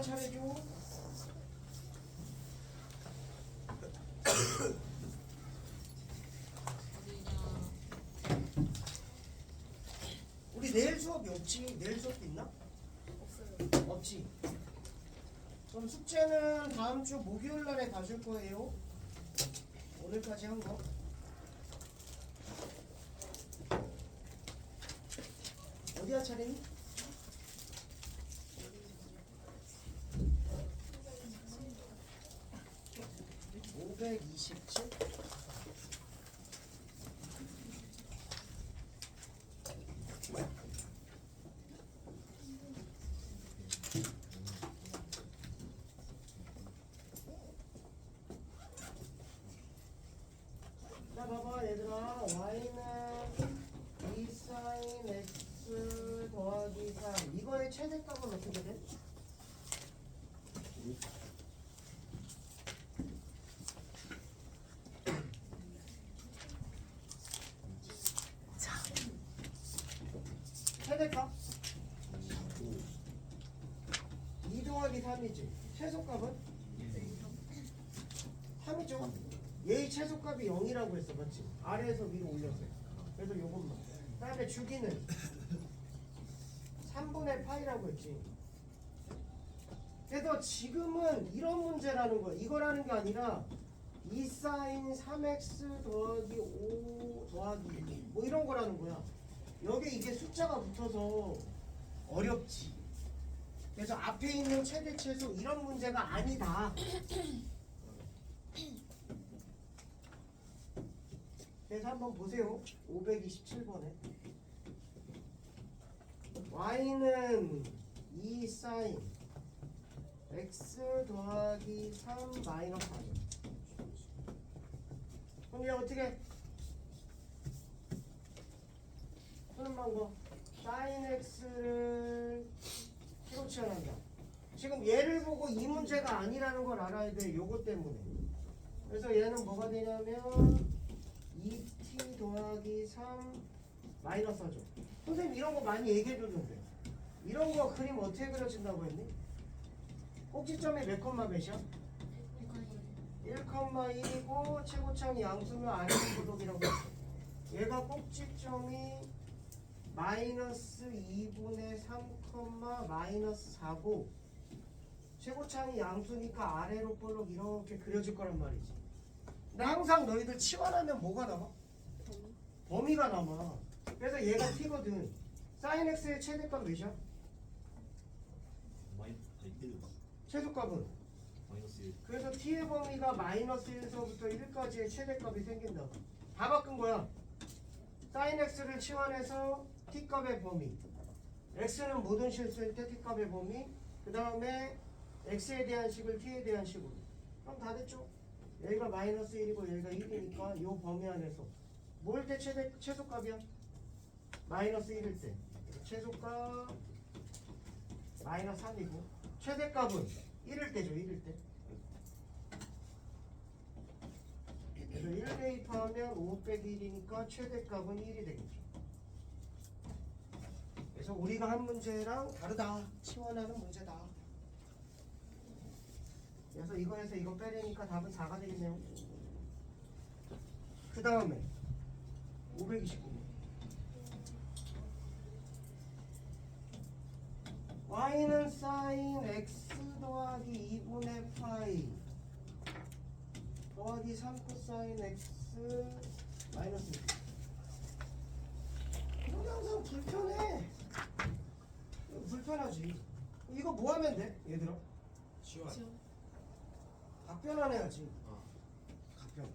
차례죠. 우리 내일 수업이 없지? 내일 수업도 있나? 없어요. 없지. 그럼 숙제는 다음 주 목요일 날에 봐줄 거예요. 오늘까지 한 거. 어디야 차례니? (527) 자 봐봐 얘들아, y는 2 sin x 더하기 3 이거의 최대값은 어떻게 돼? 최대값 2 더하기 3이지. 최소값은 3이죠. 얘의 최소값이 0이라고 했어, 맞지? 아래에서 위로 올렸어. 그래서 요것만. 그 다음에 주기는 3분의 파이라고 했지. 그래서 지금은 이런 문제라는 거야. 이거라는 게 아니라 2 사인 3x 더하기 5 더하기 2 뭐 이런 거라는 거야. 여기 이게 숫자가 붙어서 어렵지. 그래서 앞에 있는 최대 최소 이런 문제가 아니다. 그래서 한번 보세요. 527번에 y는 2 sin x 더하기 3 마이너스 4죠. 그럼 얘 어떻게 푸는 방법? sin x를 x로 치환한다. 지금 얘를 보고 이 문제가 아니라는 걸 알아야 돼. 요거 때문에. 그래서 얘는 뭐가 되냐면 2t 더하기 3 마이너스 하죠. 선생님 이런 거 많이 얘기해 줬는데 이런 거 그림 어떻게 그려진다고 했니? 꼭지점이 몇 컴마 몇이야? 1,1이고 최고창이 양수면 아래는 고독이라고 했어. 얘가 꼭지점이 마이너스 2분의 3, 마이너스 4고 최고창이 양수니까 아래로 볼록 이렇게 그려질 거란 말이지. 근데 항상 너희들 치환하면 뭐가 남아? 범위가 남아. 그래서 얘가 t거든. sin x의 최대값 몇이야? 최소값은? 마이너스 1. 그래서 t의 범위가 마이너스 1에서부터 1까지의 최대값이 생긴다. 다 바꾼 거야. sin x를 치환해서 t값의 범위, x는 모든 실수일 때 t값의 범위, 그 다음에 x에 대한 식을 t에 대한 식으로. 그럼 다 됐죠? 여기가 마이너스 1이고 여기가 1이니까 이 범위 안에서 뭘 때 최소값이야? 마이너스 1일 때 최소값 마이너스 3이고 최대값은 1일 때죠. 1일 때. 그래서 1 대입하면 5 빼기 1이니까 최대값은 1이 되겠죠. 그래서 우리가 한 문제랑 다르다. 치환하는 문제다. 그래서 이거에서 이거 빼내니까 답은 4가 되겠네요. 그 다음에 529번 y는 sin x 더하기 2분의 파이 더하기 3 코사인 x 마이너스 1. 이거 항상 불편해. 불편하지. 이거 뭐 하면 돼? 얘들아 치환. 각변환해야지. 각변.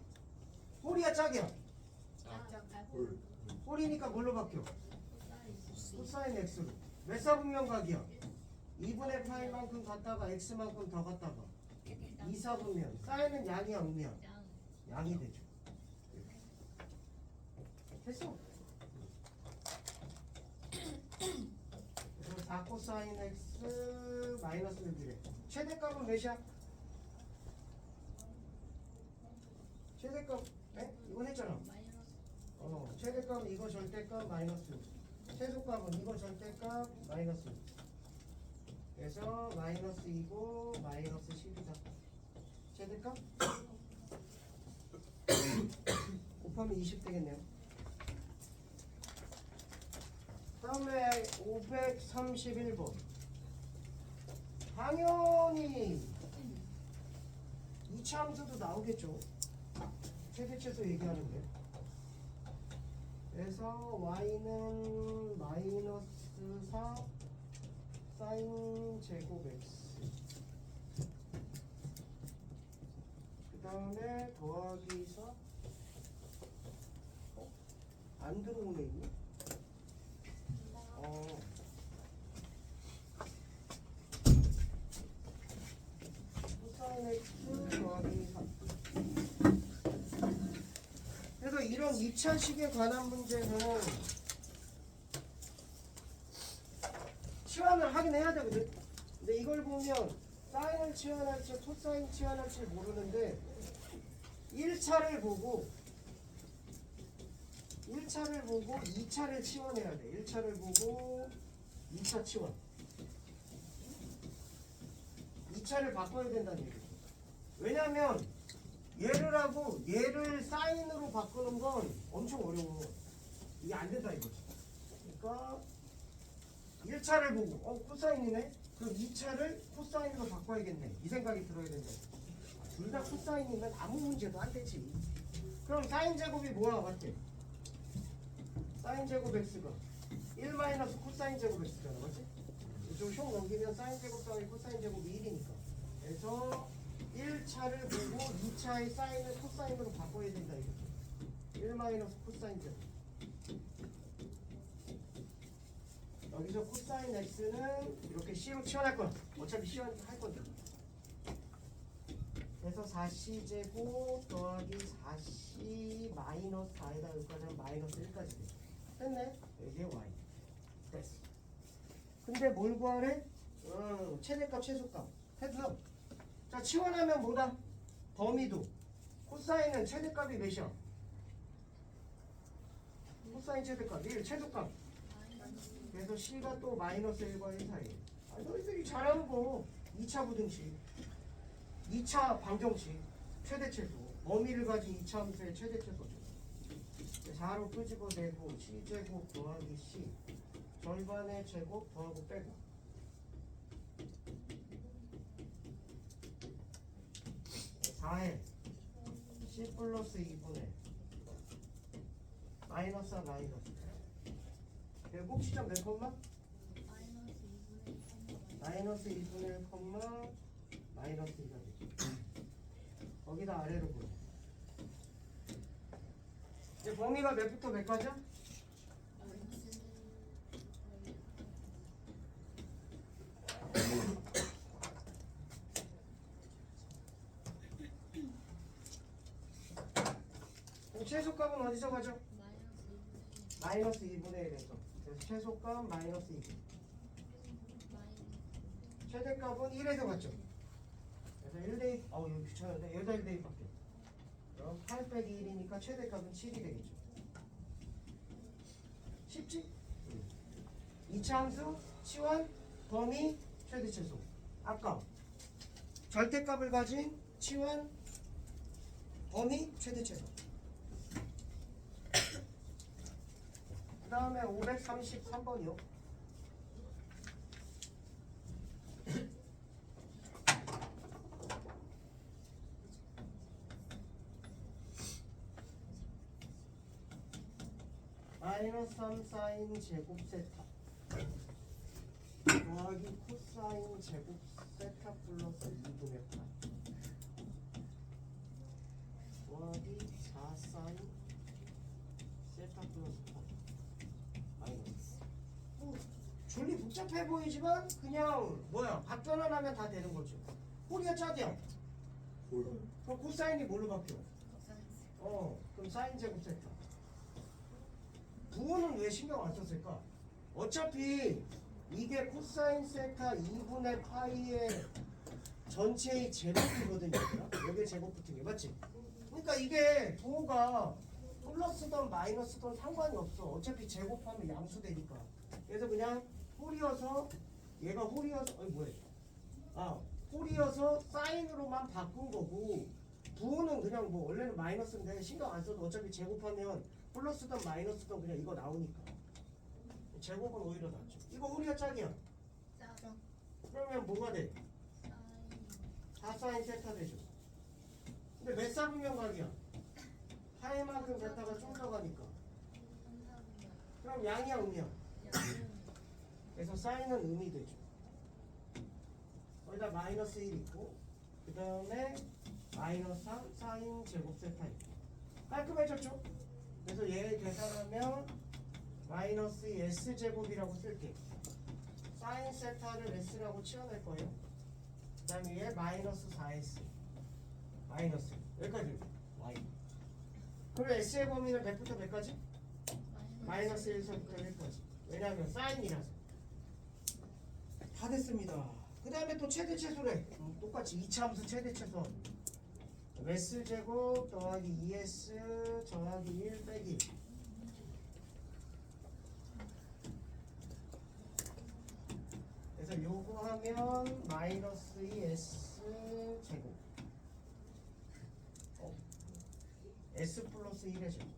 홀이야 짝이야? 홀. 홀이니까 뭘로 바뀌어? 코사인 x로. 몇 사분면각이야? 2분의 파이만큼 갔다가 x만큼 더 갔다가 2사분면. 사인은 양이 양이야? 양이 되죠. 됐어. 그래서 4 코사인 x 마이너스 6이래. 최대값은 몇이야? 최대값, 네? 이건 했잖아. 최대값은 이거 절대값 마이너스 6. 최소값은 이거 절대값 마이너스 6. 그래서 마이너스 2고 마이너스 10이다. 최대값? 곱하면 20 되겠네요. 다음에 531번. 당연히 이차 함수도 나오겠죠. 최대치수 얘기하는데. 그래서 y는 마이너스 4 사인 제곱 x. 그 다음에 더하기 4. 안 들어오네 이거. 코사인 x 더하기 3. 그래서 이런 2차식에 관한 문제는 치환을 하긴 해야 되거든. 근데 이걸 보면 사인을 치환할지 코사인 치환할지 모르는데 1차를 보고 2차를 치환해야 돼. 1차를 보고 2차 치환. 2차를 바꿔야 된다는 얘기죠. 왜냐면 얘를 하고 얘를 사인으로 바꾸는 건 엄청 어려워. 이게 안 된다 이거지. 그러니까 1차를 보고 코사인이네? 그럼 2차를 코사인으로 바꿔야겠네. 이 생각이 들어야 된다. 둘 다 코사인이면 아무 문제도 안 되지. 그럼 사인 제곱이 뭐야 맞지? 사인 제곱 x가 1 마이너스 코사인 제곱 x잖아 맞지? 이쪽 흉 넘기면 사인 제곱 더하기 코사인 제곱이 1이니까. 그래서 1차를 보고 2차의 사인을 코사인으로 바꿔야 된다 이거죠. 1 마이너스 코사인 제곱. 여기서 코사인 x는 이렇게 c로 치환할 거야. 어차피 치환할 건데. 그래서 4c 제곱 더하기 4c 마이너스 4에다 여기까지 하면 마이너스 1까지 돼. 됐네? 이게 y. 됐어. 근데 뭘 구하래? 최대값 최소값. 했어. 자 치환하면 뭐다? 범위도. 코사인은 최대값이 몇이야? 코사인 최대값 1 최소값. 그래서 C가 또 마이너스 1과 1 사이. 너희들이 잘하는 거 2차 부등식 2차 방정식 최대최소 범위를 가진 2차 함수의 최대최소죠. 4로 끄집어내고 C제곱 더하기 C 절반의 제곱 더하고 빼고 4에 C 플러스 2분의 마이너스 마이너스 꼭지점 몇 콤마? 마이너스 2분의 1 콤마 마이너스 2가 되죠. 거기다 아래로 보여. 이제 범위가 몇부터 몇까지야? 그럼 최소값은 어디서 가죠? 마이너스 2분의 1에서. 그래서 최소값 마이너스 2. 최대값은 1에서 갔죠. 그래서 1대2 이거 귀찮은데 여기다 1대2 밖에. 그럼 8 빼기 1이니까 최대값은 7이 되겠죠. 쉽지? 2차 함수, 치환, 범위, 최대최소. 아까 절대값을 가진 치환, 범위, 최대최소. 그 다음에 533번이요. 마이너스 3 사인 제곱 세타 더하기 코사인 제곱 세타 플러스 2분의 8 더하기 4 사인 세타 플러스 8 마이너스. 줄리 복잡해 보이지만 그냥 각 변환하면 다 되는 거죠. 홀이야 짜디야? 그럼 코사인이 뭘로 바뀌어? 그럼 사인 제곱 세타. 부호는 왜 신경 안 썼을까? 어차피 이게 코사인 세타 2분의 파이의 전체의 제곱이거든요. 여기에 제곱 붙은 게 맞지? 그러니까 이게 부호가 플러스든 마이너스든 상관이 없어. 어차피 제곱하면 양수되니까. 그래서 그냥 홀이어서 얘가 홀이어서 아니 뭐야? 홀이어서 사인으로만 바꾼 거고 부호는 그냥 뭐 원래는 마이너스인데 신경 안 써도 어차피 제곱하면 플러스든 마이너스든 그냥 이거 나오니까 제곱은 오히려 낫죠. 이거 홀이야 짝이야? 짝. 그러면 뭐가 돼? 사인. 4사인 세타 되죠. 근데 몇 사분면각이야? 파이만큼 베타가 좀 더 가니까. 삼사분면. 그럼 양이야 음이야? 양은. 그래서 사인은 음이 되죠. 거기다 마이너스 1 있고 그 다음에 마이너스 3 사인 제곱 세타 있고 깔끔해졌죠? 그래서 얘 계산하면 마이너스 S제곱이라고 쓸게. 사인 세타를 S라고 치워낼 거예요. 그 다음에 얘 마이너스 4S 마이너스 여기까지 Y. 그럼 S의 범위는 몇부터 몇까지? 마이너스 1서부터 1까지. 왜냐하면 사인이라서. 다 됐습니다. 그 다음에 또 최대최소래. 똑같이 이차함수 최대최소. S제곱 더하기 2S 더하기 1 빼기. 그래서 요거 하면 마이너스 2S 제곱. S 플러스 1의 제곱.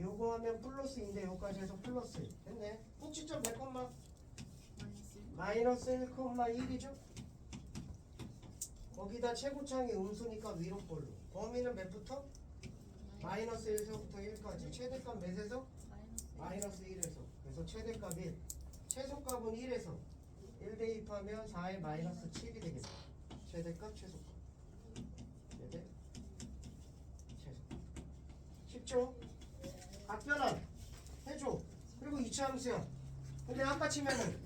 요거 하면 플러스인데 요까지 해서 플러스 됐네. 꼭지점 100콤마 마이너스 1,1이죠. 거기다 최고창이 음수니까 위로 볼로. 범위는 몇부터? 마이너스 1에서부터 1까지. 최대값 몇에서? 마이너스 1에서. 그래서 최대값 1. 최소값은 1에서 1 대입하면 4의 마이너스 7이 되겠다. 최대값 최소값. 최대 최소값. 쉽죠? 각변환 해줘. 그리고 이차함수야. 근데 아까 치면은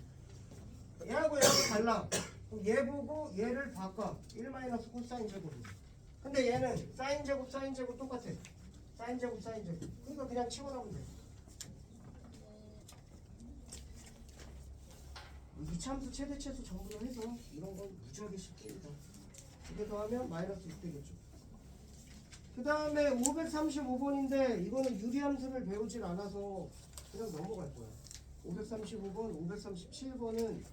얘하고 얘하고 달라. 그럼 얘 보고 얘를 바꿔. 1 마이너스 코사인 제곱. 근데 얘는 사인 제곱 사인 제곱 똑같아. 사인 제곱 사인 제곱. 그러니까 그냥 치워나오면 돼. 이차함수 최대 최소 전부 다 해서 이런 건 무지하게 쉽습니다. 이게 더하면 마이너스 6 되겠죠. 그 다음에 535번인데 이거는 유리함수를 배우질 않아서 그냥 넘어갈 거야. 535번, 537번은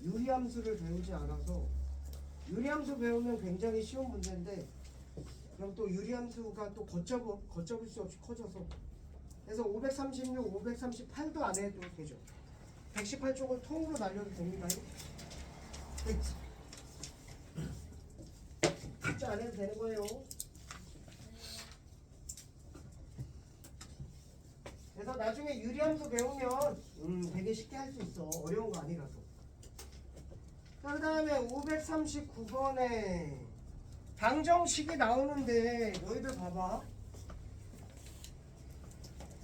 유리함수를 배우지 않아서 유리함수 배우면 굉장히 쉬운 문제인데 그럼 또 유리함수가 또 걷잡을 수 없이 커져서 그래서 536, 538도 안 해도 되죠. 118쪽을 통으로 날려도 됩니다. 진짜 안 해도 되는 거예요. 그래서 나중에 유리함수 배우면 되게 쉽게 할 수 있어. 어려운 거 아니라서. 그 다음에 539번에 방정식이 나오는데 너희들 봐봐.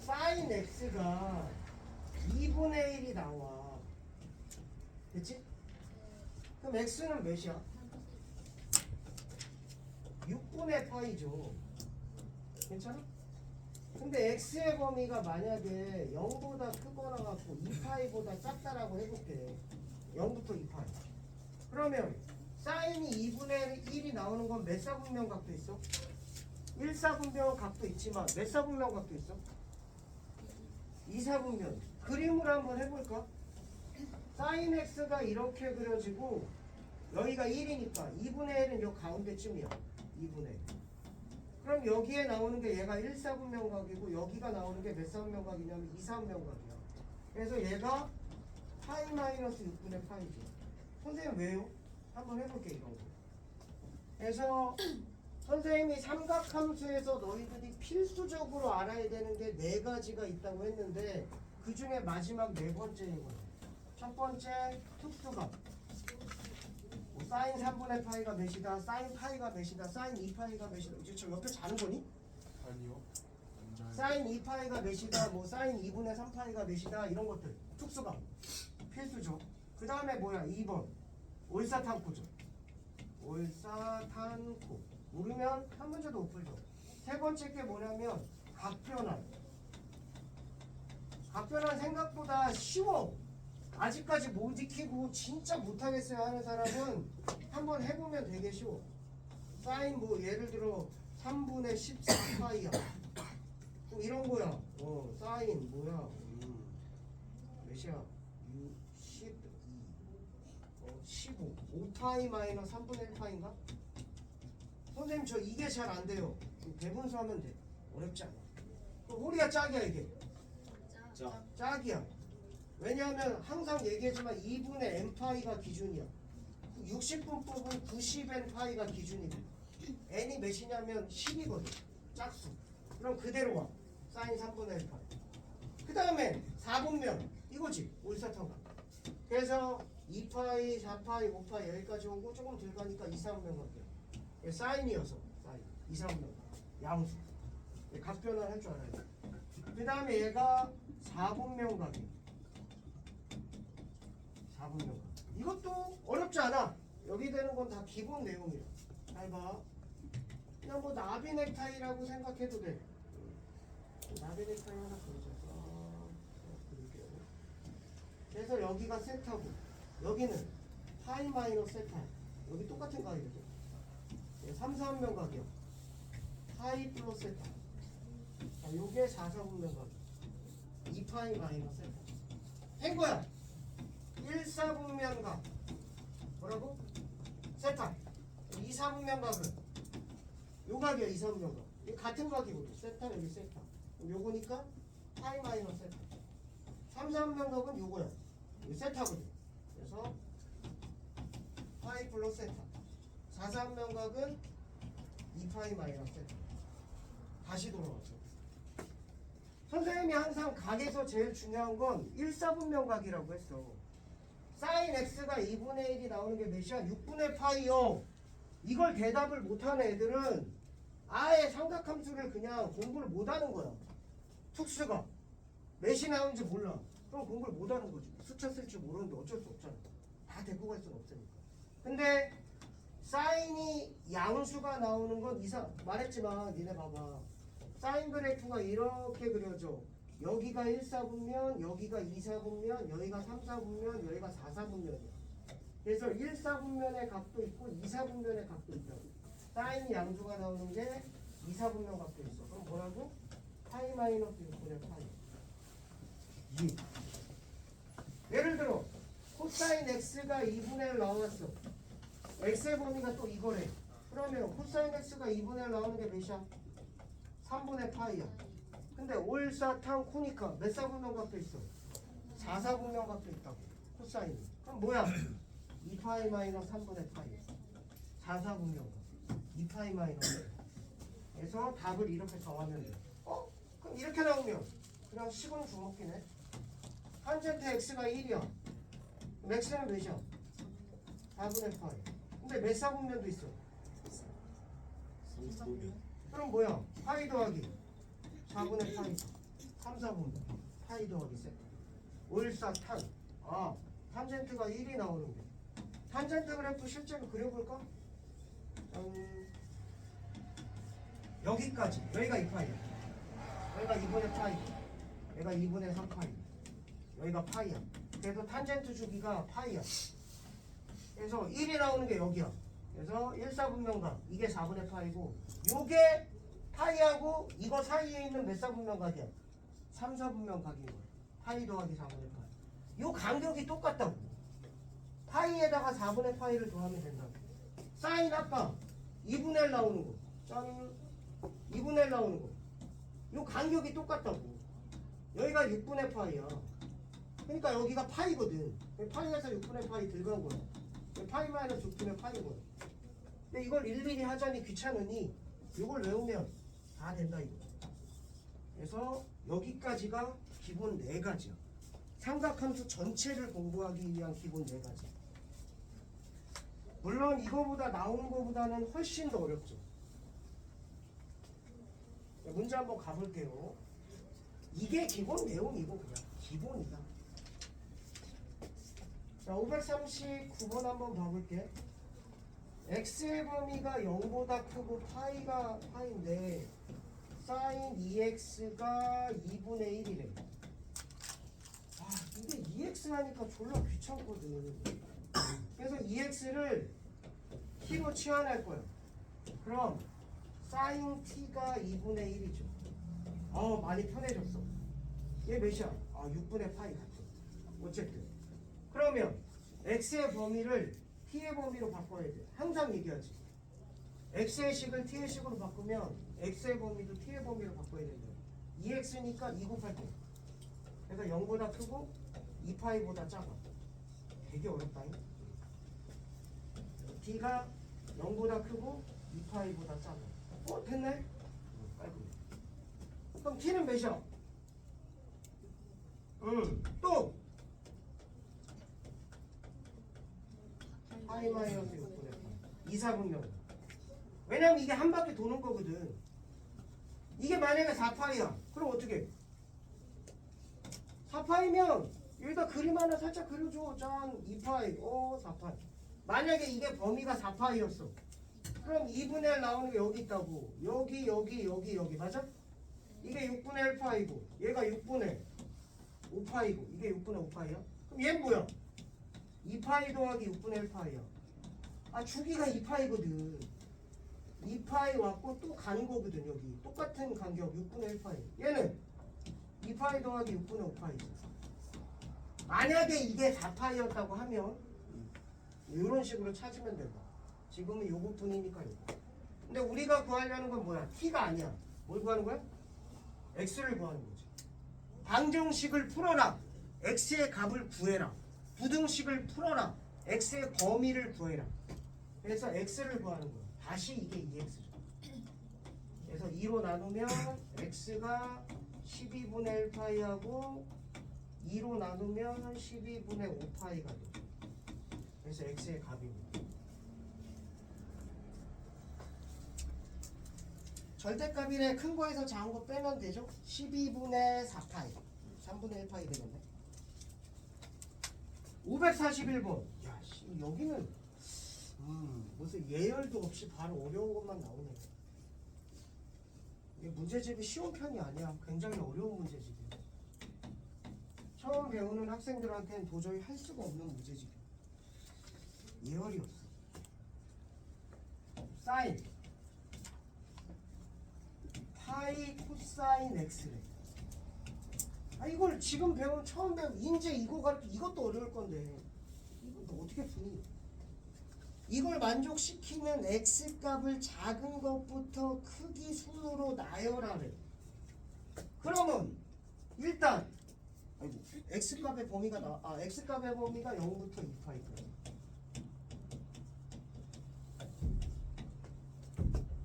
사인 x가 2분의 1이 나와. 됐지? 그럼 x는 몇이야? 6분의 파이죠. 괜찮아? 근데 x의 범위가 만약에 0보다 크거나 갖고 2파이보다 작다라고 해볼게. 0부터 2파이. 그러면 사인이 2분의 1이 나오는 건 몇 사분면 각도 있어? 1사분면 각도 있지만 몇 사분면 각도 있어? 2사분면. 그림으로 한번 해볼까? 사인 x가 이렇게 그려지고 여기가 1이니까 2분의 1은 요 가운데쯤이야. 2분의 1. 그럼 여기에 나오는 게 얘가 1사분면각이고 여기가 나오는 게 몇 사분면각이냐면 2사분면각이야. 그래서 얘가 파이 마이너스 6분의 파이죠. 선생님 왜요? 한번 해볼게 이런 거. 그래서 선생님이 삼각함수에서 너희들이 필수적으로 알아야 되는 게 4가지가 있다고 했는데 그 중에 마지막 4번째이거든. 첫 번째 특수각. 뭐 사인 3분의 파이가 몇이다, 사인 파이가 몇이다, 사인 2파이가 몇이다. 이제 저 옆에 자는 거니? 아니요. 남자. 사인 2파이가 몇이다, 뭐 사인 2분의 3파이가 몇이다 이런 것들 특수각 필수죠. 그 다음에 뭐야? 2번 올사탄코죠. 올사탄코 모르면 한 문제도 못 풀죠. 세 번째 게 뭐냐면 각변환. 각변환 생각보다 쉬워. 아직까지 못 익히고 진짜 못하겠어요 하는 사람은 한번 해보면 되게 쉬워. 사인 뭐 예를 들어 3분의 14파이야. 뭐 이런 거야. 사인 뭐야? 몇이야? 10 15 5파이 마이너스 3분의 1파인가? 선생님 저 이게 잘 안 돼요. 배분수 하면 돼. 어렵지 않아. 그럼 홀이야 짝이야 이게? 자. 짝이야. 왜냐하면 항상 얘기하지만 2분의 n파이가 기준이야. 60분 뽑은 90n파이가 기준이고 n이 몇이냐면 10이거든. 짝수. 그럼 그대로 와. 사인 3분의 1파이. 그 다음에 4분면 이거지. 올사턴가. 그래서 2파이, 4파이, 5파이 여기까지 오고 조금 덜 가니까 2, 3분 갈게요. 사인이어서 사인 2, 3분 양수. 각 변화를 할 줄 알아야 돼. 그 다음에 얘가 4분면 가기. 4분면 가기. 이것도 어렵지 않아. 여기 되는 건 다 기본 내용이야. 잘 봐. 그냥 뭐 나비 넥타이라고 생각해도 돼. 나비 넥타이 하나 그리자. 그릴게요. 그래서 여기가 세타고 여기는 파이 마이너스 세타. 여기 똑같은 가격이죠. 3, 4분면 가격. 파이 플러스 세타. 자, 요게 4, 4분면 가격. 2파이 마이너스 세타. 된 거야. 1, 4분면 각. 뭐라고? 세타. 2, 4분면 각은 요 각이야. 2, 4분면 각. 이 같은 각이거든. 세타 여기 세타. 요거니까 파이 마이너스 세타. 3, 4분면 각은 요거야. 이 세타거든. 그래서 파이 플러스 세타. 4, 4분면 각은 2파이 마이너스 세타. 다시 돌아왔죠. 선생님이 항상 각에서 제일 중요한 건 1, 4분면 각이라고 했어. 사인 x가 2분의 1이 나오는 게 몇이야? 6분의 파이요. 이걸 대답을 못하는 애들은 아예 삼각함수를 그냥 공부를 못하는 거야. 특수가 몇이 나오는지 몰라. 그럼 공부를 못하는 거지. 숫자 쓸 줄 모르는데 어쩔 수 없잖아. 다 데리고 갈 수는 없으니까. 근데 사인이 양수가 나오는 건 이상 말했지만 니네 봐봐. 사인 그래프가 이렇게 그려져. 여기가 1, 4분면, 여기가 2, 4분면, 여기가 3, 4분면, 여기가 4, 4분면이야. 그래서 1, 4분면의 각도 있고 2, 4분면의 각도 있다고. 사인 양수가 나오는 게 2, 4분면 각도 있어. 그럼 뭐라고? 파이 마이너스 6분의 파이. 2. 예를 들어 코사인 x가 2분의 1 나왔어. x의 범위가 또 이거래. 그러면 코사인 x가 2분의 1 나오는 게 몇이야? 3분의 파이야. 근데 올사탕 코니까 몇 사분면 각도 있어? 4, 4분면 각도 있다고. 코사인이. 그럼 뭐야? 2파이 마이너스 3분의 파이. 4, 4분면 각. 2파이 마이너스. 그래서 답을 이렇게 정하면 돼. 그럼 이렇게 나오면 그냥 식은 주먹기네. 탄젠트 x가 1이야. x는 몇이야? 4분의 파이. 근데 몇 사분면도 있어? 3분면. 그럼 뭐야? 파이 더하기 4분의 파이 3, 4분면 파이 더하기 세. 올사탄. 탄젠트가 1이 나오는 게. 탄젠트 그래프 실제로 그려볼까? 여기까지. 여기가 2파이야. 여기가 2분의 파이. 여기가 2분의 3파이. 여기가 파이야. 그래서 탄젠트 주기가 파이야. 그래서 1이 나오는 게 여기야. 그래서 1, 4분면각. 이게 4분의 파이고 요게 파이하고 이거 사이에 있는 몇 사분면 각이야? 3, 4분면 각인 거야. 파이 더하기 4분의 파이. 요 간격이 똑같다고. 파이에다가 4분의 파이를 더하면 된다고. 사인 아까 2분의 1 나오는 거. 짠. 2분의 1 나오는 거. 요 간격이 똑같다고. 여기가 6분의 파이야. 그러니까 여기가 파이거든. 파이에서 6분의 파이 들어간 거야. 파이 마이너스 6분의 파이인 거야. 근데 이걸 일일이 하자니 귀찮으니 이걸 외우면 다 된다 이거. 그래서 여기까지가 기본 4가지야. 삼각함수 전체를 공부하기 위한 기본 4가지. 물론 이거보다 나오는 거보다는 훨씬 더 어렵죠. 문제 한번 가볼게요. 이게 기본 내용이고 그냥 기본이다. 자, 539번 한번 봐볼게. x의 범위가 0보다 크고 파이가 파인데 사인 2x가 2분의 1이래. 이게 2x 하니까 졸라 귀찮거든. 그래서 2x를 t로 치환할 거야. 그럼 사인 t가 2분의 1이죠. 많이 편해졌어. 얘 몇이야? 6분의 파이 같아. 어쨌든 그러면 x의 범위를 t의 범위로 바꿔야 돼. 항상 얘기하지. x의 식을 t의 식으로 바꾸면 x의 범위도 t의 범위로 바꿔야 된다. 2x니까 2 곱할 때. 그러니까 0보다 크고 2파이보다 작아. 되게 어렵다. t가 0보다 크고 2파이보다 작아. 됐네? 깔끔해. 그럼 t는 몇이야? 또 파이 마이너스 6분의 8 2사분면. 왜냐면 이게 한 바퀴 도는 거거든. 이게 만약에 4파이야 그럼 어떻게 4파이면 여기다 그림 하나 살짝 그려줘. 짠 2파이 4파이. 만약에 이게 범위가 4파이였어 그럼 2분의 1 나오는 게 여기 있다고. 여기 맞아? 이게 6분의 1파이고 얘가 6분의 5파이고 이게 6분의 5파이야? 그럼 얘는 뭐야? 2파이 더하기 6분의 1파이야. 주기가 2파이거든. 2파이 왔고 또 가는 거거든. 여기 똑같은 간격 6분의 1파이. 얘는 2파이 더하기 6분의 5파이지. 만약에 이게 4파이였다고 하면 이런 식으로 찾으면 된다. 지금은 요것뿐이니까 요거. 근데 우리가 구하려는 건 뭐야? t가 아니야. 뭘 구하는 거야? x를 구하는 거지. 방정식을 풀어라. x의 값을 구해라. 부등식을 풀어라. x의 범위를 구해라. 그래서 x를 구하는 거야. 다시 이게 2x죠. 그래서 2로 나누면 x가 12분의 1파이하고 2로 나누면 12분의 5파이가 돼. 그래서 x의 값입니다. 절대값이래. 큰 거에서 작은 거 빼면 되죠. 12분의 4파이 3분의 1파이 되겠네. 541번. 야, 여기는 무슨 예열도 없이 바로 어려운 것만 나오네. 이게 문제집이 쉬운 편이 아니야. 굉장히 어려운 문제집이야. 처음 배우는 학생들한테는 도저히 할 수가 없는 문제집이야. 예열이 없어. 사인 파이 코사인 x래. 이걸 지금 배운 처음 배운 인제 이거 가르쳐. 이것도 어려울 건데 이것도 어떻게 푸니? 이걸 만족시키는 x값을 작은 것부터 크기 순으로 나열하래. 그러면 일단 x값의 범위가 x값의 범위가 0부터 2파이거든.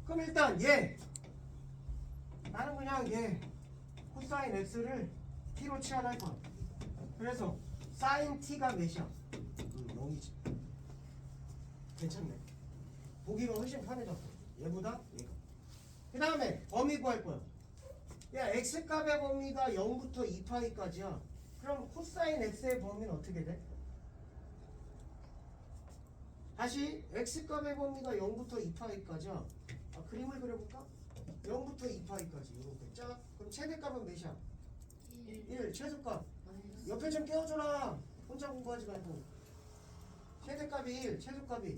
그럼 일단 나는 그냥 코사인 x를 t로 치환할 거야. 그래서 사인 t가 몇이야? 0이지. 괜찮네. 보기가 훨씬 편해졌어. 얘보다 얘가. 그 다음에 범위 구할 거야. x값의 범위가 0부터 2파이까지야. 그럼 코사인 x의 범위는 어떻게 돼? 다시 x값의 범위가 0부터 2파이까지야. 그림을 그려볼까? 0부터 2파이까지 이렇게 쫙. 그럼 최대값은 몇이야? 1. 최소값 옆에 좀 껴줘라. 혼자 공부하지 말고. 최대값이 1, 최소값이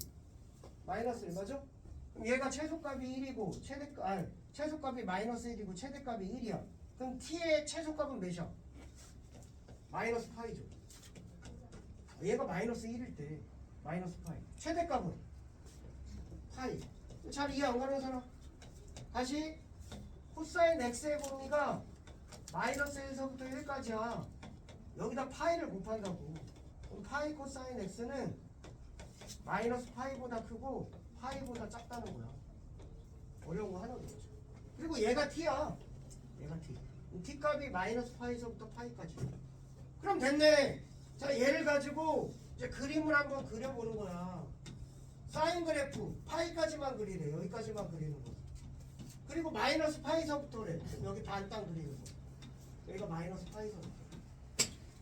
마이너스 1 맞아? 그럼 얘가 최소값이 1이고 최소값이 마이너스 1이고 최대값이 1이야. 그럼 t의 최소값은 몇이야? 마이너스 파이죠. 얘가 마이너스 1일 때 마이너스 파이. 최대값은 파이. 잘 이해 안 가는 사람? 다시 코사인 x의 범위가 마이너스 1에서부터 1까지야. 여기다 파이를 곱한다고. 그럼 파이 코사인 x는 마이너스 파이보다 크고 파이보다 작다는 거야. 어려운 거 하나도 없죠. 그리고 얘가 t야. 얘가 t. t 값이 마이너스 파이에서부터 파이까지. 그럼 됐네. 자, 얘를 가지고 이제 그림을 한번 그려보는 거야. 사인 그래프 파이까지만 그리래. 여기까지만 그리는 거. 그리고 마이너스 파이서부터래. 여기 반땅 그리는 거. 여기가 마이너스 파이서부터.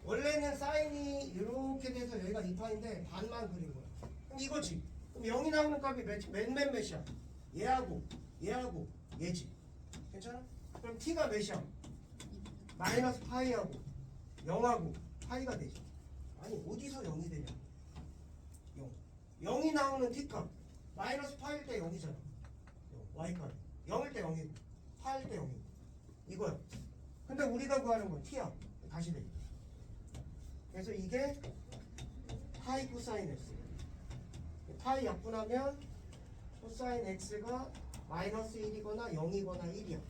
원래는 사인이 이렇게 돼서 여기가 2파인데 반만 그린 거야. 그럼 이거지. 그럼 0이 나오는 값이 몇이야? 얘하고 얘지. 괜찮아? 그럼 t가 몇이야? 마이너스 파이하고 0하고 파이가 되지. 아니 어디서 0이 되냐? 0이 나오는 t값 마이너스 파일 때 0이잖아. y값 0일 때 0이고 파일 때 0이고 이거야. 근데 우리가 구하는 건 t야. 다시 돼. 그래서 이게 파이 코사인 x. 파이 약분하면 코사인 x가 마이너스 1이거나 0이거나 1이야.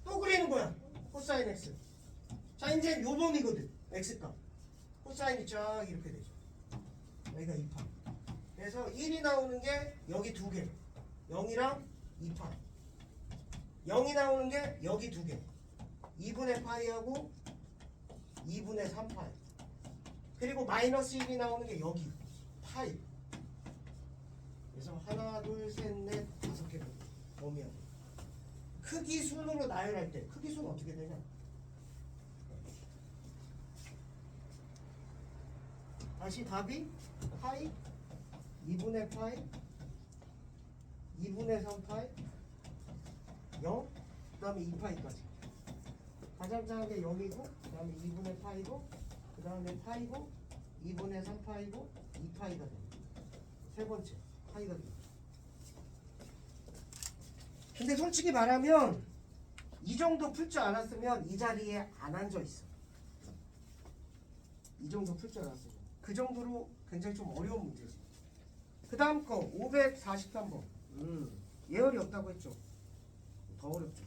또 그리는 거야. 코사인 x. 자, 이제 요 범위거든. x값. 코사인이 쫙 이렇게 되죠. 여기가 2파. 그래서 1이 나오는 게 여기 두 개. 0이랑 2파. 0이 나오는 게 여기 두 개. 2분의 파이하고 2분의 3파이. 그리고 마이너스 1이 나오는 게 여기 파이. 그래서 하나, 둘, 셋, 넷, 다섯 개 범위야. 크기 순으로 나열할 때 크기 순 어떻게 되냐? 다시 답이 파이, 2분의 파이, 2분의 3파이, 0, 그 다음에 2파이까지. 가장 작은 게 0이고, 그 다음에 2분의 파이고, 그 다음에 파이고, 2분의 3파이고, 2파이가 됩니다. 세 번째, 파이가 됩니다. 근데 솔직히 말하면 이 정도 풀 줄 알았으면 이 자리에 안 앉아 있어. 이 정도 풀 줄 알았으면. 그 정도로 굉장히 좀 어려운 문제지. 그 다음 거 543번. 예열이 없다고 했죠. 더 어렵죠.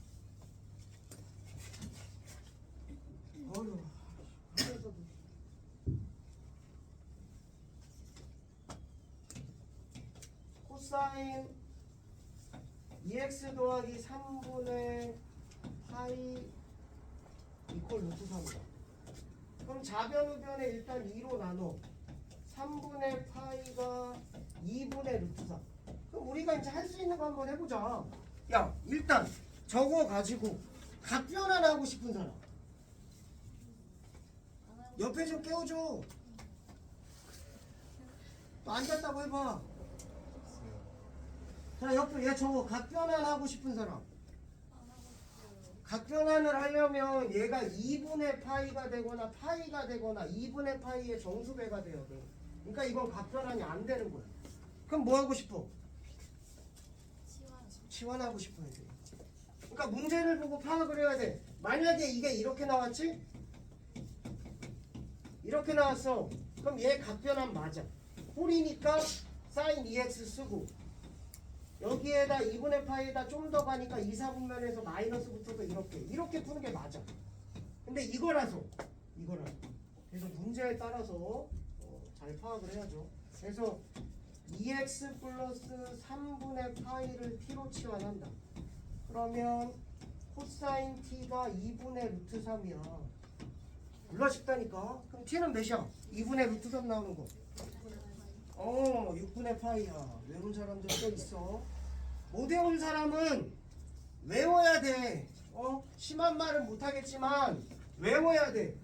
어려워. 하면서도. 코사인 2x 더하기 3분의 파이 이퀄 루트 3이다. 그럼 좌변 우변에 일단 2로 나눠 3분의 파이가 2분의 루트 3. 그럼 우리가 이제 할 수 있는 거 한번 해보자. 야, 일단 저거 가지고 각변환하고 싶은 사람 옆에 좀 깨워줘. 또 앉았다고 해봐. 자, 옆에 얘 저거 각변환하고 싶은 사람. 각변환을 하려면 얘가 2분의 파이가 되거나 파이가 되거나 2분의 파이의 정수배가 돼야 돼. 그러니까 이건 각변환이 안 되는 거야. 그럼 뭐 하고 싶어? 치환하고 싶어야 돼. 그러니까 문제를 보고 파악을 해야 돼. 만약에 이게 이렇게 나왔지? 이렇게 나왔어. 그럼 얘 각변환 맞아. 홀이니까 sin 2x 쓰고 여기에다 2분의 파이에다 좀 더 가니까 2, 4분면에서 마이너스 붙어서 이렇게 푸는 게 맞아. 근데 이거라서 그래서 문제에 따라서 잘 파악을 해야죠. 그래서 2x 플러스 3분의 파이를 t로 치환한다. 그러면 코사인 t가 2분의 루트 3이야. 몰라 싶다니까. 그럼 t는 몇이야? 2분의 루트 3 나오는 거. 6분의 파이야. 외운 사람들 꽤 있어. 못 외운 사람은 외워야 돼. 심한 말은 못하겠지만 외워야 돼.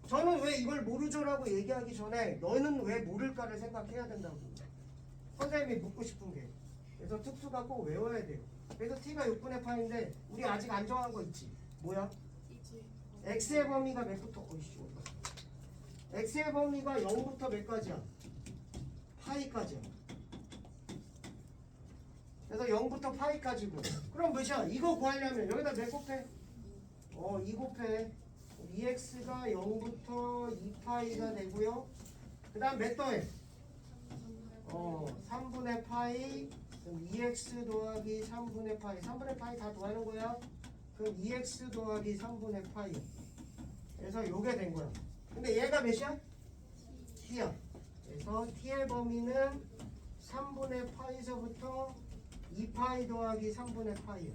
저는 왜 이걸 모르죠라고 얘기하기 전에 너는 왜 모를까를 생각해야 된다고. 선생님이 묻고 싶은 게. 그래서 특수가 꼭 외워야 돼요. 그래서 t가 6분의 파인데 우리 아직 안 정한 거 있지. 뭐야? x의 범위가 몇부터? x의 범위가 0부터 몇까지야? 파이까지야. 그래서 0부터 파이까지고. 그럼 몇이야? 이거 구하려면 여기다 몇 곱해? 2 곱해. 2x가 0부터 2파이가 되고요. 그 다음 몇 더해? 3분의 파이. 그럼 2x 더하기 3분의 파이. 3분의 파이 다 더하는 거야. 그럼 2x 더하기 3분의 파이. 그래서 요게 된 거야. 근데 얘가 몇이야? t야. 그래서 t의 범위는 3분의 파이서부터 2파이 더하기 3분의 파이야.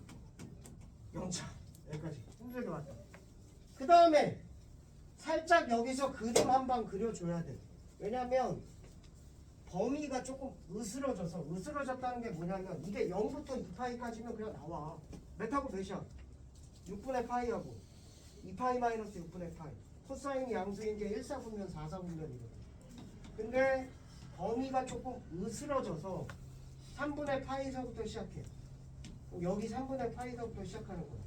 0차. 여기까지. 힘들게 왔다. 그 다음에 살짝 여기서 그림 한 방 그려줘야 돼. 왜냐면 범위가 조금 으스러졌다는 게 뭐냐면 이게 0부터 2파이까지면 그냥 나와. 몇하고 몇이야? 6분의 파이하고 2파이 마이너스 6분의 파이. 코사인이 양수인 게 1, 4분면 4, 4분면이거든. 근데 범위가 조금 으스러져서 3분의 파이서부터 시작해. 여기 3분의 파이서부터 시작하는 거야.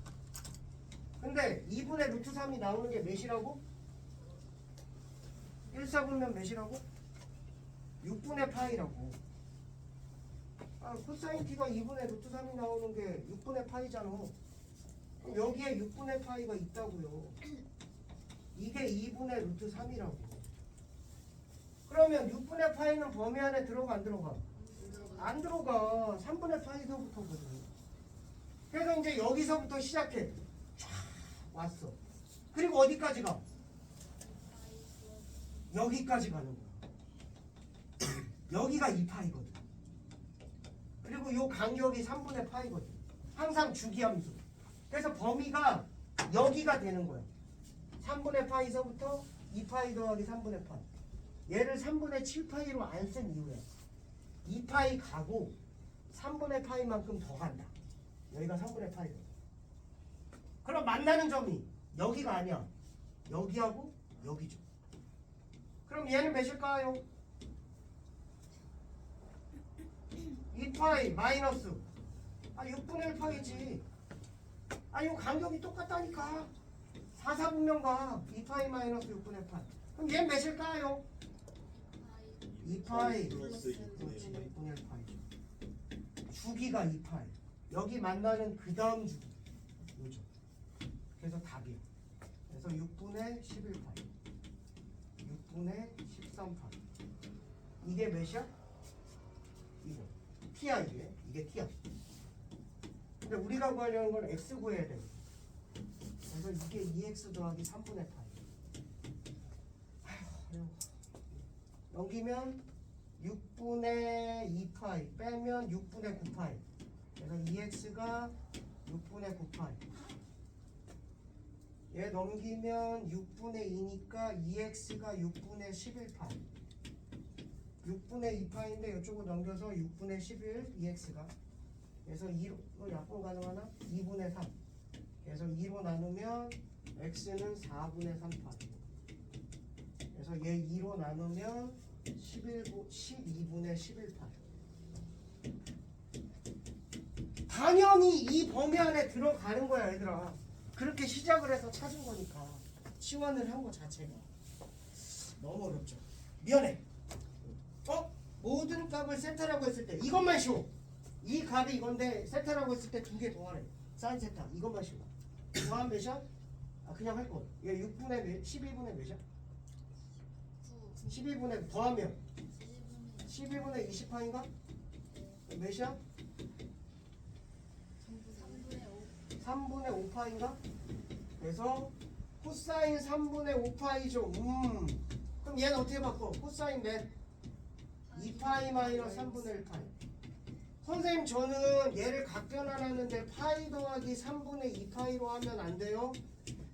근데 2분의 루트 3이 나오는 게 몇이라고? 1, 4분면 몇이라고? 6분의 파이라고. 코사인 t가 2분의 루트 3이 나오는 게 6분의 파이잖아. 그럼 여기에 6분의 파이가 있다고요. 이게 2분의 루트 3이라고. 그러면 6분의 파이는 범위 안에 들어가 안 들어가? 안 들어가. 3분의 파이서부터거든. 그래서 이제 여기서부터 시작해. 쫙 왔어. 그리고 어디까지 가? 여기까지 가는 거야. 여기가 2파이거든. 그리고 요 간격이 3분의 파이거든. 항상 주기함수. 그래서 범위가 여기가 되는 거야. 3분의 파이서부터 2파이 더하기 3분의 파이. 얘를 3분의 7파이로 안 쓴 이유야. 2파이 가고 3분의 파이만큼 더 간다. 여기가 3분의 파이거든. 그럼 만나는 점이 여기가 아니야. 여기하고 여기죠. 그럼 얘는 몇일까요? 2파이 마이너스 6분의 1파이지. 요 간격이 똑같다니까. 4, 4분면과 2파이 마이너스 6분의 8. 그럼 얘는 몇일까요? 2파이 플러스 그렇지 6분의 6분의 1파이죠. 주기가 2파이. 여기 만나는 그 다음 주기 요죠. 그래서 답이야. 그래서 6분의 11파이 6분의 13파이. 이게 몇이야? 이거 t야. 이게 t야. 근데 우리가 구하려는 건 x 구해야 돼. 그래서 이게 2x 더하기 3분의 8. 아휴. 넘기면 6분의 2파이 빼면 6분의 9파이. 그래서 2x가 6분의 9파이. 얘 넘기면 6분의 2니까 2x가 6분의 11파이. 6분의 2파인데 이쪽으로 넘겨서 6분의 11 2x가. 그래서 2로 약분 가능하나? 2분의 3. 그래서 2로 나누면 x는 4분의 3파이. 그래서 얘 2로 나누면 12분의 11파이. 당연히 이 범위 안에 들어가는 거야 얘들아. 그렇게 시작을 해서 찾은 거니까. 치환을 한 거 자체가 너무 어렵죠. 미안해. 모든 값을 세타라고 했을 때 이것만 쉬워. 이 값이 이건데 세타라고 했을 때 두 개 더하래. 사인 세타. 이것만 쉬워. 더하면 몇이야? 그냥 할 거. 얘 6분의 몇? 12분의 몇이야? 12분의 더하면 12분의 20파인가? 몇이야? 3분의 5파인가? 그래서 코사인 3분의 5파이죠. 그럼 얘는 어떻게 바꿔? 코사인 몇? 2파이 마이너스 3분의 1파이. 선생님 저는 얘를 각변환하는데 파이 더하기 3분의 2파이로 하면 안 돼요?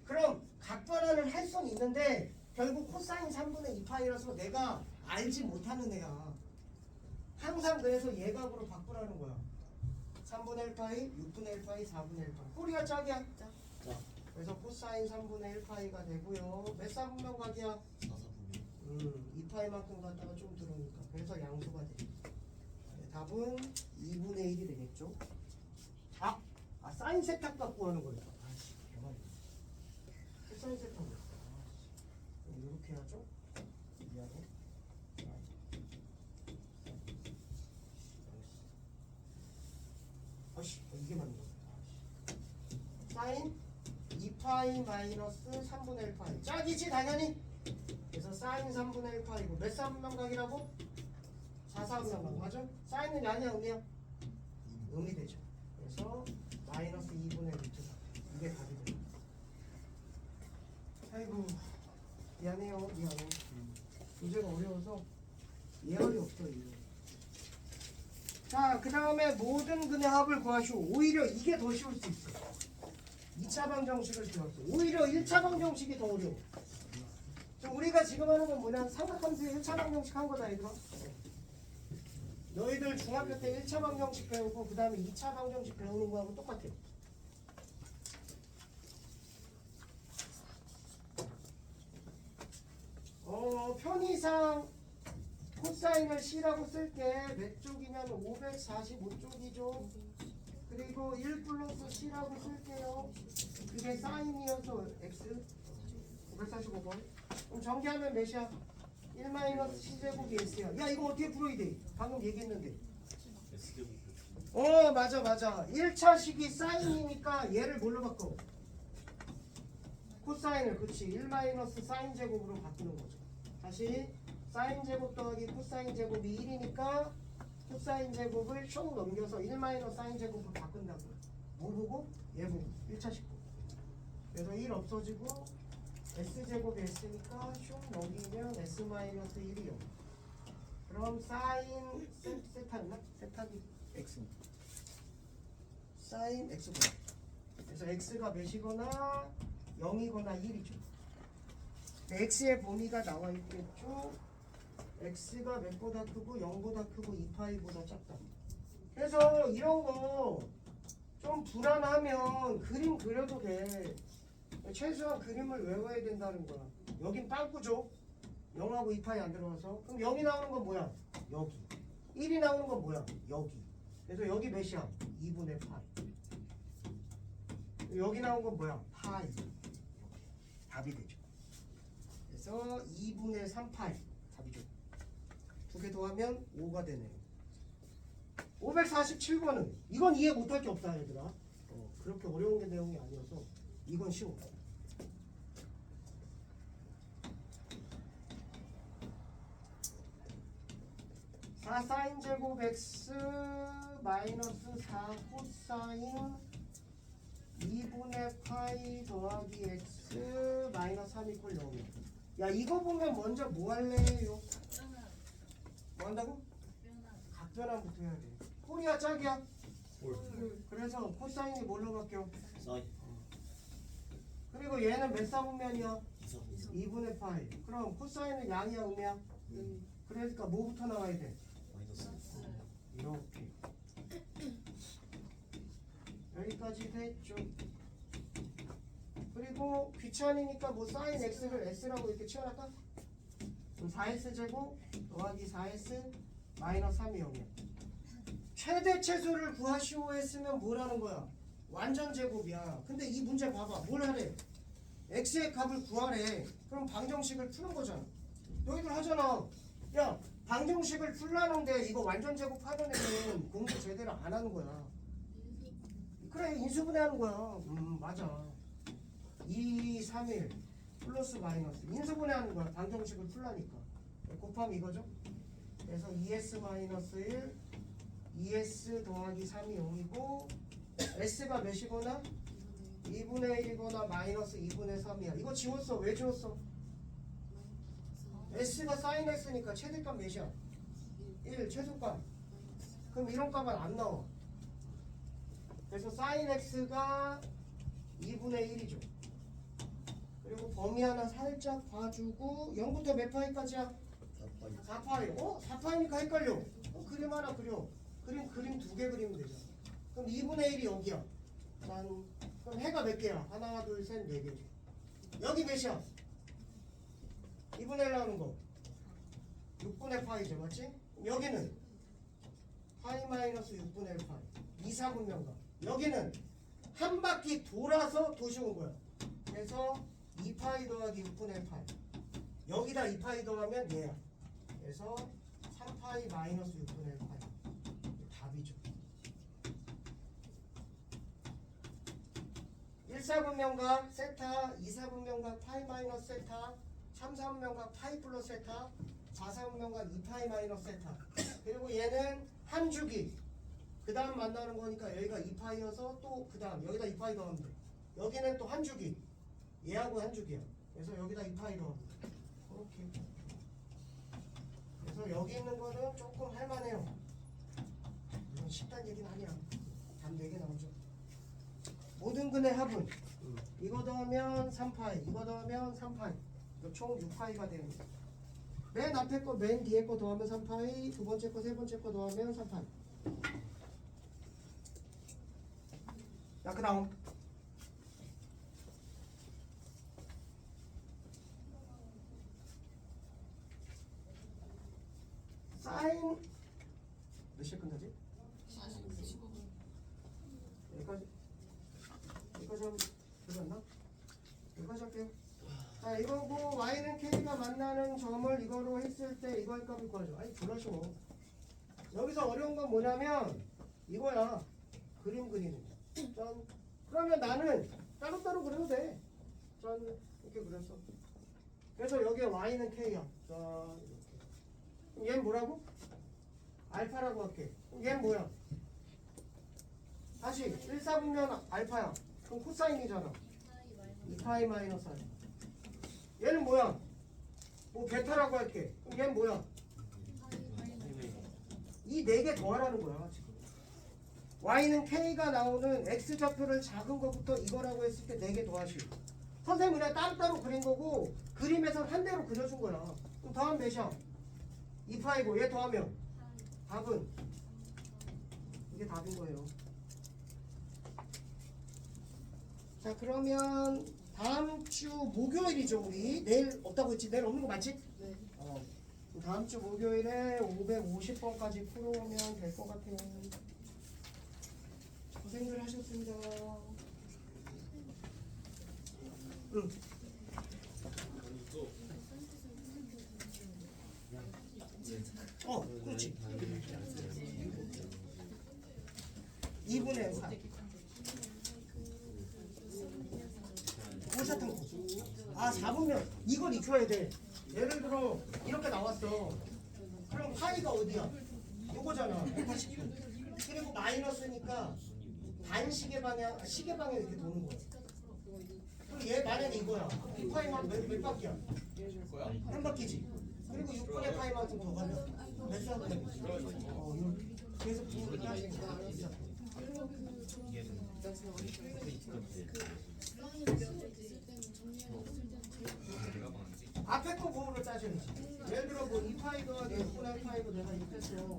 그럼 각변환을 할 수는 있는데 결국 코사인 3분의 2파이라서 내가 알지 못하는 애야. 항상 그래서 얘 값으로 바꾸라는 거야. 3분의 1파이, 6분의 1파이, 4분의 1파이. 꼬리가 짝이야. 자, 그래서 코사인 3분의 1파이가 되고요. 몇 사분면 각이야? 4사분면 2파이만큼 갖다가 좀 들어오니까. 그래서 양수가 돼. 답은 2분의 1이 되겠죠. 사인 세탁 갖고 하는 거예요. 대박이다. 사인 세탁. 이렇게 하죠. 미안해. 이게 맞는 거야. 사인 2파이 마이너스 3분의 1파이. 짝이지 당연히. 그래서 사인 3분의 1파이고 몇 사분면각이라고? 4사분면각 맞아? 사인은 아니야 음이야? 음이 되죠. 그래서 마이너스 2분의 루트 4. 이게 답이 돼요. 아이고 미안해요. 미안해. 문제가 어려워서 예열이 없어 이거. 자, 그 다음에 모든 근의 합을 구하시오. 오히려 이게 더 쉬울 수 있어. 2차 방정식을 배웠어. 오히려 1차 방정식이 더 어려워. 우리가 지금 하는 건 뭐냐? 삼각함수의 1차 방정식 한 거다 얘들아. 너희들 중학교 때 1차 방정식 배우고 그 다음에 2차 방정식 배우는 거하고 똑같아. 편의상 코사인을 C라고 쓸게. 몇 쪽이냐면 545쪽이죠. 그리고 1 플러스 C라고 쓸게요. 그게 사인이어서 X 545번. 그럼 전개하면 몇이야? 1 마이너스 C제곱이 S야. 야 이거 어떻게 풀어야 돼? 방금 얘기했는데. S제곱 맞아 1차식이 사인이니까 얘를 뭘로 바꿔? 코사인을. 그치 1 마이너스 사인 제곱으로 바꾸는 거죠. 다시 사인 제곱 더하기 코사인 제곱이 1이니까 코사인 제곱을 쭉 넘겨서 1 마이너스 사인 제곱으로 바꾼다고. 뭐 보고? 얘 보고. 1차 식구. 그래서 1 없어지고 S제곱이 S니까 쭉 넘기면 S 마이너스 1이요. 그럼 사인 세타였나? 세타기 X. 사인 X구나. 그래서 X가 몇이거나 0이거나 1이죠. X의 범위가 나와 있겠죠. X가 몇보다 크고 0보다 크고 2파이보다 작다. 그래서 이런 거 좀 불안하면 그림 그려도 돼. 최소한 그림을 외워야 된다는 거야. 여긴 빵꾸죠. 0하고 2파이 안 들어가서. 그럼 0이 나오는 건 뭐야? 여기. 1이 나오는 건 뭐야? 여기. 그래서 여기 몇이야? 2분의 파이. 여기 나온 건 뭐야? 파이. 답이 되죠. 그래서 2분의 3파이. 답이죠. 두 개 더하면 5가 되네요. 547번은 이건 이해 못할 게 없다 얘들아. 그렇게 어려운 게 내용이 아니어서 이건 쉬워. 4 사인 제곱 x 마이너스 4 코사인 2분의 파이 더하기 x 마이너스 3 이퀄 0이야. 야 이거 보면 먼저 뭐 할래요? 뭐 한다고? 각변환부터 해야 돼. 꼴이야 짝이야? 그래서 코사인이 뭘로 바뀌어? 사인 그리고 얘는 몇 사분면이야? 2사분 2분의 파이. 그럼 코사인은 양이야 음이야? 그러니까 뭐부터 나와야 돼? 마이너스 이렇게 여기까지 됐죠. 그리고 귀찮으니까 뭐 사인 x를 s라고 이렇게 치워놨다? 그럼 4s 제곱 더하기 4s 마이너스 3이 0이야. 최대 최소를 구하시오 했으면 뭐라는 거야? 완전 제곱이야. 근데 이 문제 봐봐. 뭘 하래? x의 값을 구하래. 그럼 방정식을 푸는 거잖아. 너희들 하잖아. 야 방정식을 풀라는데 이거 완전 제곱 하는 애는 공부 제대로 안 하는 거야. 그래 인수분해하는 거야. 맞아. 2, 3, 1 플러스 마이너스 인수분해하는 거야. 방정식을 풀라니까. 곱하면 이거죠. 그래서 2s 마이너스 1 2s 더하기 3이 0이고 s가 몇이거나 2분의 1이거나 마이너스 2분의 3이야. 이거 지웠어. 왜 지웠어? s가 사인 x니까 최대값 몇이야? 1 최소값. 그럼 이런 값은 안 나와. 그래서 사인 x가 2분의 1이죠. 그리고 범위 하나 살짝 봐주고 0부터 몇 파이까지야? 4파이. 4파이니까 헷갈려. 그림 하나 그려. 그림 두 개 그리면 되잖아. 그럼 2분의 1이 여기야. 그럼 해가 몇 개야? 하나, 둘, 셋, 네 개죠. 여기 몇이야? 2분의 1 나오는 거 6분의 파이죠. 맞지? 여기는 파이 마이너스 6분의 1 파이 2, 4분면가. 여기는 한 바퀴 돌아서 도시온 거야. 그래서 2파이 더하기 6분의 1 파이. 여기다 2파이 더하면 얘야. 그래서 3파이 마이너스 6분의 1 파이. 답이죠. 1, 4분면각 세타, 2, 4분면각 파이 마이너스 세타, 3, 4분면각 파이 플러스 세타, 4, 4분면각 2파이 마이너스 세타. 그리고 얘는 한 주기. 그 다음 만나는 거니까 여기가 2파이여서 또 그 다음 여기다 2파이 더하면 돼. 여기는 또 한 주기. 얘하고 한 주기야. 그래서 여기다 2파이 더하면 돼. 그렇게. 그래서 여기 있는 거는 조금 할만해요. 이건 쉽다는 얘기는 아니야. 답 4개 나오죠. 모든 근의 합은 이거 더하면 3파이, 이거 더하면 3파이. 총 6파이가 되는 거야. 맨 앞에 거, 맨 뒤에 거 더하면 3파이, 두 번째 거, 세 번째 거 더하면 3파이. 자, 그 다음 사인 몇 시에 끝나지? 여기까지 하면 되지 않나? 여기까지 할게요. 자, 이거고 y는 k가 만나는 점을 이거로 했을 때 이거의 값을 구하죠. 아니 졸라 쉬워. 여기서 어려운 건 뭐냐면 이거야. 그림 그리는 거. 짠. 그러면 나는 따로따로 그려도 돼. 짠. 이렇게 그렸어. 그래서 여기에 y는 k야. 자, 이렇게. 그럼 얘는 뭐라고? 알파라고 할게. 그럼 얘는 뭐야? 다시 1, 4분면 알파야. 그럼 코사인이잖아. 2파이 마이너스 알파. 얘는 뭐야? 뭐 베타라고 할게. 그럼 얘는 뭐야? 이 네 개 더하라는 거야 지금. y는 k가 나오는 x 좌표를 작은 것부터 이거라고 했을 때 네 개 더하시. 선생님 그냥 따로따로 그린 거고 그림에서 한 대로 그려준 거야. 그럼 더하면 몇이야? 2파이고 얘 더하면 답은 이게 답인 거예요. 자 그러면 다음 주 목요일이죠 우리. 내일 없다고 했지? 내일 없는 거 맞지? 네. 다음 주 목요일에 550번까지 풀어오면 될 것 같아요. 고생들 하셨습니다. 응. 그렇지. 2분의 4. 오사탕. 아 4분면 이걸 익혀야 돼. 예를 들어 이렇게 나왔어. 그럼 파이가 어디야? 요거잖아. 180도. 그리고 마이너스니까 반시계 방향, 시계 방향 이렇게 도는 거야. 그리고 얘 만약에 이거야. 이 파이만 몇 바퀴야? 한 바퀴지. 그리고 6분의 파이만큼 더 가면 몇 사분 되겠지? 그래서 부호를 하시는 거야. 앞에 거 부호를 따져야지. 예를 들어 뭐 2파이가 6분의 파이고 내가 이렇게 했어.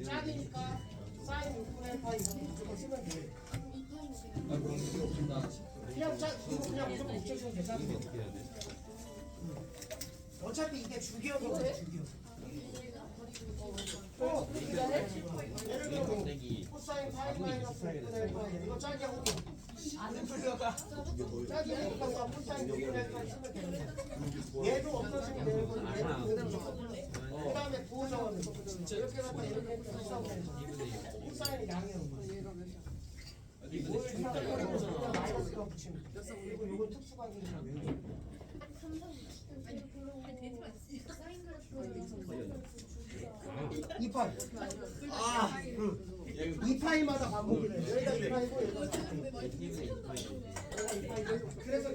짝이니까 사인 6분의 파이 이렇게 무조건 쓰면 돼. 그냥 이거 그냥 무조건 붙여주면 되잖아. 어차피 이게 주기어서 주기어. 예를 들어 뭐 코사인 파이 마이너스 6분의 파이 이거 짝이 하고 짝이 하니까 코사인 6분의 파이 쓰면 되는 거야. 얘도 없어지면 되는 거고 얘도 그 다음에 부호 정하는 거. 이렇게 갖다 이렇게 써서 코사인이 양이에요. 뭘 마이너스가 붙이면 돼. 그리고 이건 특수관계니까 외우는 거야. 이파이. 이파이마다 반복이래. 여기가 이파이고 여기가 4파이. 그래서